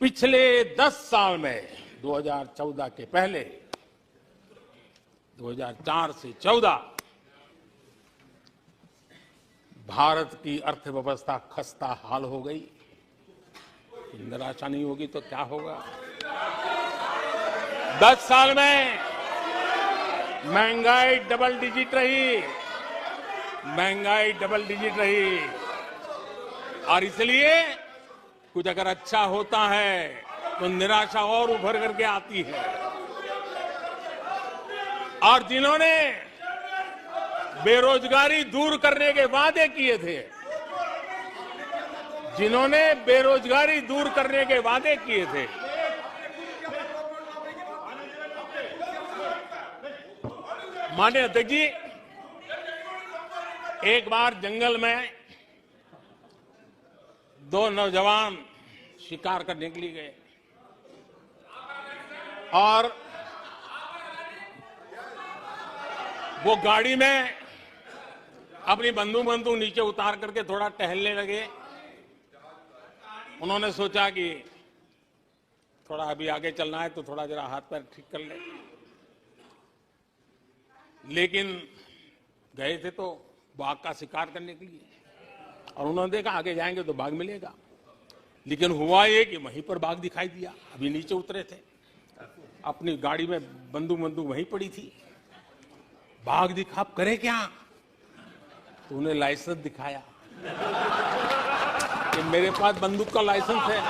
पिछले 10 साल में 2014 के पहले 2004 से 14 भारत की अर्थव्यवस्था खस्ता हाल हो गई। निराशा नहीं होगी तो क्या होगा? 10 साल में महंगाई डबल डिजिट रही, महंगाई डबल डिजिट रही। और इसलिए कुछ अगर अच्छा होता है तो निराशा और उभर करके आती है। और जिन्होंने बेरोजगारी दूर करने के वादे किए थे, जिन्होंने बेरोजगारी दूर करने के वादे किए थे, माननीय अध्यक्ष जी, एक बार जंगल में 2 नौजवान शिकार करने के लिए गए और वो गाड़ी में अपनी बंदूक नीचे उतार करके थोड़ा टहलने लगे। उन्होंने सोचा कि थोड़ा अभी आगे चलना है तो थोड़ा जरा हाथ पैर ठीक कर ले, लेकिन गए थे तो बाघ का शिकार करने के लिए और उन्होंने देखा आगे जाएंगे तो बाघ मिलेगा। लेकिन हुआ ये कि वहीं पर बाघ दिखाई दिया। अभी नीचे उतरे थे, अपनी गाड़ी में बंदूक वहीं पड़ी थी। बाघ दिखा, अब करे क्या? तो उन्हें लाइसेंस दिखाया कि मेरे पास बंदूक का लाइसेंस है।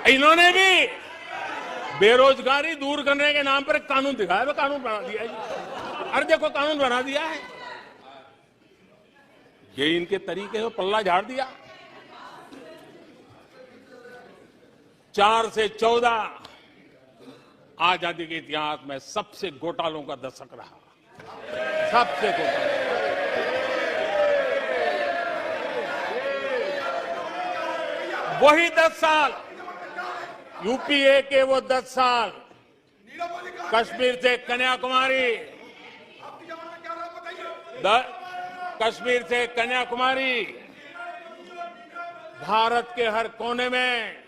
इन्होंने भी बेरोजगारी दूर करने के नाम पर एक कानून दिखाया, वो कानून बना दिया है। अरे देखो, कानून बना दिया है। ये इनके तरीके से पल्ला झाड़ दिया। 4 से 14 आजादी के इतिहास में सबसे घोटालों का दशक रहा, सबसे घोटाला। वही 10 साल, यूपीए के वो 10 साल, कश्मीर से कन्याकुमारी, कश्मीर से कन्याकुमारी, भारत के हर कोने में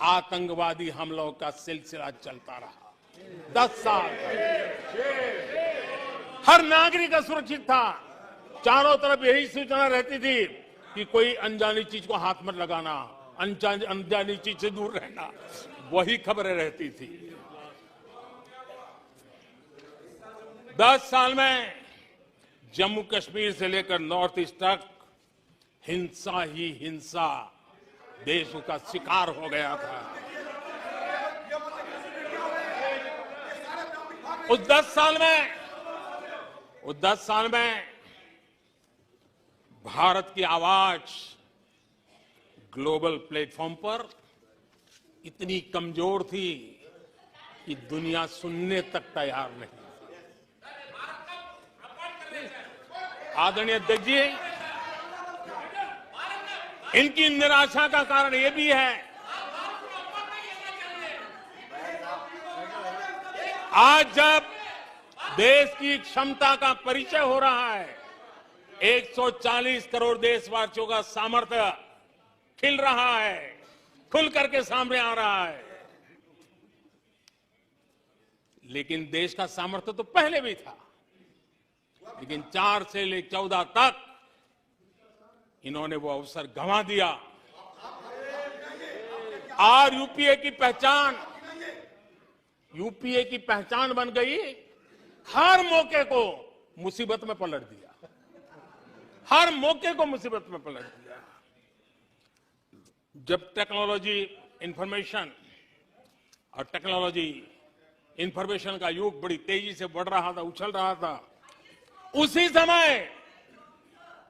आतंकवादी हमलों का सिलसिला चलता रहा। 10 साल हर नागरिक असुरक्षित था। चारों तरफ यही सूचना रहती थी कि कोई अनजानी चीज को हाथ मत लगाना, अनजानी चीज से दूर रहना, वही खबरें रहती थी। 10 साल में जम्मू कश्मीर से लेकर नॉर्थ ईस्ट तक हिंसा ही हिंसा देश का शिकार हो गया था। उस 10 साल में भारत की आवाज ग्लोबल प्लेटफॉर्म पर इतनी कमजोर थी कि दुनिया सुनने तक तैयार नहीं। आदरणीय अध्यक्ष जी, इनकी निराशा का कारण यह भी है, आज जब देश की क्षमता का परिचय हो रहा है, 140 करोड़ देशवासियों का सामर्थ्य खिल रहा है, खुल करके सामने आ रहा है। लेकिन देश का सामर्थ्य तो पहले भी था, लेकिन 4 से ले 14 तक इन्होंने वो अवसर गंवा दिया। और यूपीए की पहचान बन गई, हर मौके को मुसीबत में पलट दिया, हर मौके को मुसीबत में पलट दिया। जब टेक्नोलॉजी इंफॉर्मेशन और टेक्नोलॉजी इंफॉर्मेशन का युग बड़ी तेजी से बढ़ रहा था, उछल रहा था, उसी समय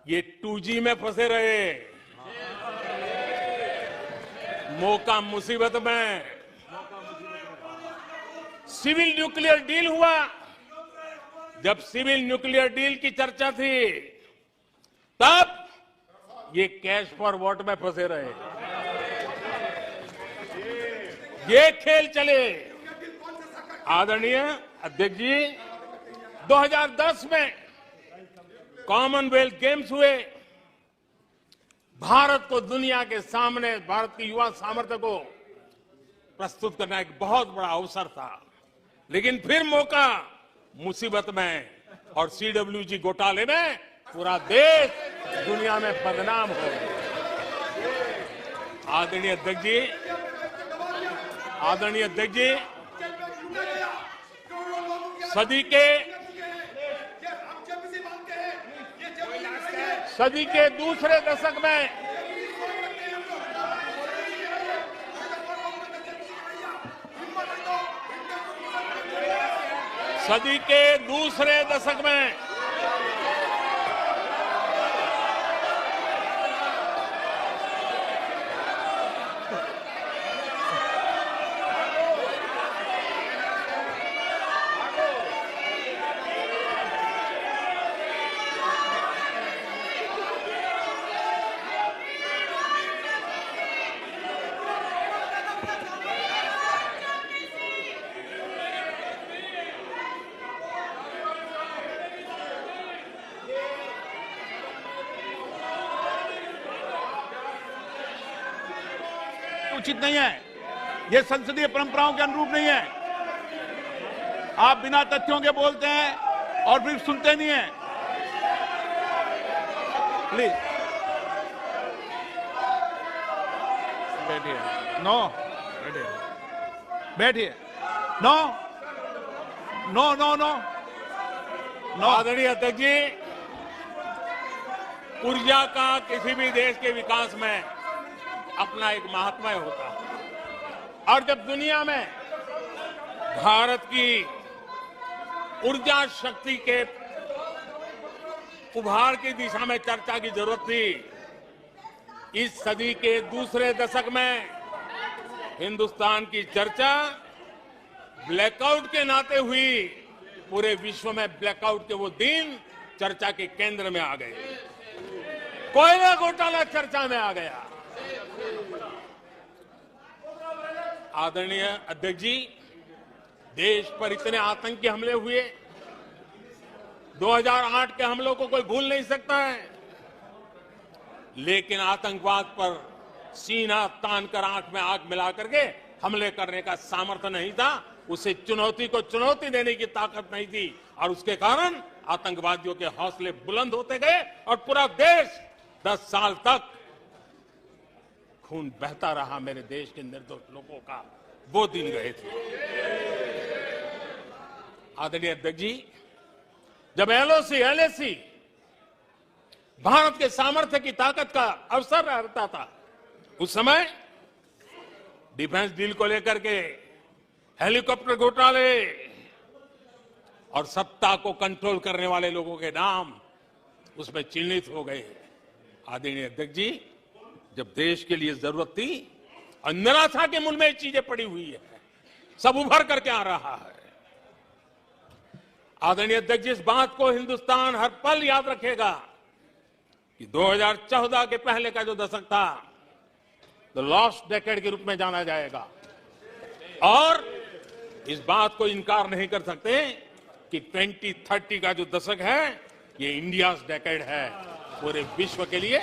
ये 2G में फंसे रहे, मौका मुसीबत में। सिविल न्यूक्लियर डील हुआ, जब सिविल न्यूक्लियर डील की चर्चा थी, तब ये कैश फॉर वोट में फंसे रहे। ये खेल चले। आदरणीय अध्यक्ष जी, 2010 में कॉमनवेल्थ गेम्स हुए। भारत को दुनिया के सामने भारत की युवा सामर्थ्य को प्रस्तुत करना एक बहुत बड़ा अवसर था, लेकिन फिर मौका मुसीबत में और सीडब्ल्यूजी घोटाले में पूरा देश दुनिया में बदनाम हो गया। आदरणीय अध्यक्ष जी, सदी के दूसरे दशक में उचित नहीं है, ये संसदीय परंपराओं के अनुरूप नहीं है। आप बिना तथ्यों के बोलते हैं और फिर सुनते नहीं हैं। प्लीज बैठिए। नो, बैठिए। No no no no no. आदरणीय अध्यक्ष जी, ऊर्जा का किसी भी देश के विकास में अपना एक महात्मा होता है, और जब दुनिया में भारत की ऊर्जा शक्ति के उभार की दिशा में चर्चा की जरूरत थी, इस सदी के दूसरे दशक में हिंदुस्तान की चर्चा ब्लैकआउट के नाते हुई। पूरे विश्व में ब्लैकआउट के वो दिन चर्चा के केंद्र में आ गए। कोयला घोटाला चर्चा में आ गया। आदरणीय अध्यक्ष जी, देश पर इतने आतंकी हमले हुए, 2008 के हमलों को कोई भूल नहीं सकता है, लेकिन आतंकवाद पर सीना तान कर आंख में आंख मिला करके हमले करने का सामर्थ्य नहीं था। उसे चुनौती को चुनौती देने की ताकत नहीं थी, और उसके कारण आतंकवादियों के हौसले बुलंद होते गए और पूरा देश 10 साल तक खून बहता रहा। मेरे देश के निर्दोष लोगों का वो दिन गए थे। आदरणीय अध्यक्ष जी, जब एलएसी भारत के सामर्थ्य की ताकत का अवसर रहता था, उस समय डिफेंस डील को लेकर के हेलीकॉप्टर घोटाले और सत्ता को कंट्रोल करने वाले लोगों के नाम उसमें चिन्हित हो गए। आदरणीय अध्यक्ष जी, जब देश के लिए जरूरत थी और निराशा के मूल में चीजें पड़ी हुई है, सब उभर करके आ रहा है। आदरणीय अध्यक्ष जी, इस बात को हिंदुस्तान हर पल याद रखेगा कि 2014 के पहले का जो दशक था, द लॉस्ट डेकेड के रूप में जाना जाएगा, और इस बात को इनकार नहीं कर सकते कि 2030 का जो दशक है, ये इंडियाज डेकेड है। पूरे विश्व के लिए